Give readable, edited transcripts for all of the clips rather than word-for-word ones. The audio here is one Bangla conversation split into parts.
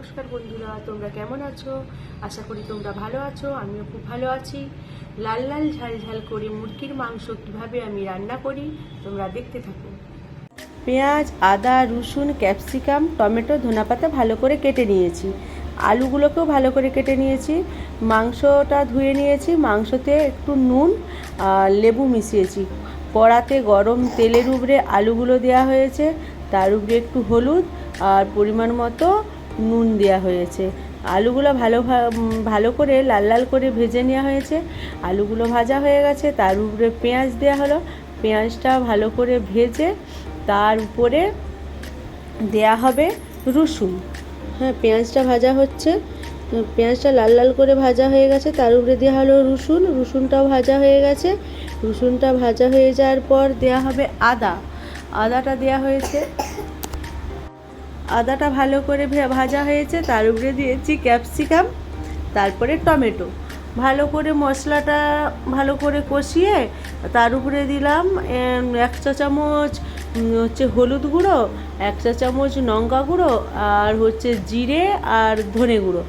নমস্কার বন্ধুরা, তোমরা কেমন আছো? আশা করি তোমরা ভালো আছো। আমিও খুব ভালো আছি। লাল লাল ঝাল ঝাল করে মুরগির মাংস কিভাবে আমি রান্না করি তোমরা দেখতে থাকো। পেঁয়াজ, আদা, রসুন, ক্যাপসিকাম, টমেটো, ধনেপাতা ভালো করে কেটে নিয়েছি। আলুগুলোকেও ভালো করে কেটে নিয়েছি। মাংসটা ধুয়ে নিয়েছি। মাংসতে একটু নুন আর লেবু মিশিয়েছি। কড়াতে গরম তেলের উপরে আলুগুলো দেওয়া হয়েছে, তার উপরে একটু হলুদ আর পরিমাণ মতো নুন দেওয়া হয়েছে। আলুগুলো ভালো করে লাল লাল করে ভেজে নেওয়া হয়েছে। আলুগুলো ভাজা হয়ে গেছে, তার উপরে পেঁয়াজ দেওয়া হলো। পেঁয়াজটা ভালো করে ভেজে তার উপরে দেয়া হবে রসুন। হ্যাঁ, পেঁয়াজটা ভাজা হচ্ছে, পেঁয়াজটা লাল লাল করে ভাজা হয়ে গেছে, তার উপরে দেওয়া হলো রসুন। রসুনটাও ভাজা হয়ে গেছে। রসুনটা ভাজা হয়ে যাওয়ার পর দেয়া হবে আদা। আদাটা দেওয়া হয়েছে। আদাটা ভালো করে ভাজা হয়েছে, তার উপরে দিয়েছি ক্যাপসিকাম, তারপরে টমেটো। ভালো করে মশলাটা ভালো করে কষিয়ে তার উপরে দিলাম 1 চা চামচ হচ্ছে হলুদ গুঁড়ো, 1 চা চামচ লঙ্কা গুঁড়ো, আর হচ্ছে জিরে আর ধনে গুঁড়ো।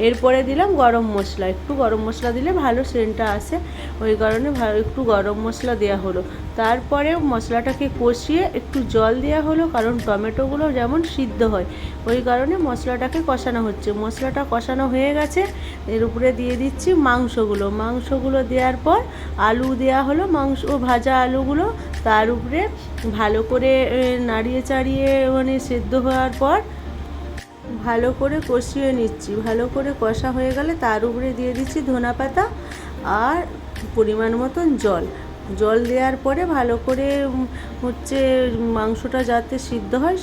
এরপরে দিলাম গরম মশলা। একটু গরম মশলা দিলে ভালো সেন্টটা আসে, ওই কারণে একটু গরম মশলা দেওয়া হলো। তারপরে মশলাটাকে কষিয়ে একটু জল দেওয়া হলো, কারণ টমেটোগুলো যেমন সিদ্ধ হয়, ওই কারণে মশলাটাকে কষানো হচ্ছে। মশলাটা কষানো হয়ে গেছে, এর উপরে দিয়ে দিচ্ছি মাংসগুলো দেওয়ার পর আলু দেওয়া হলো। ভাজা আলুগুলো তার উপরে ভালো করে নাড়িয়ে চাড়িয়ে সেদ্ধ হওয়ার পর ভালো করে কষিয়ে নিচ্ছি। ভালো করে কষা হয়ে গেলে তার উপরে দিয়ে দিচ্ছি ধনেপাতা আর পরিমাণ মতন জল দেওয়ার পরে ভালো করে মাংসটা যাতে সিদ্ধ হয়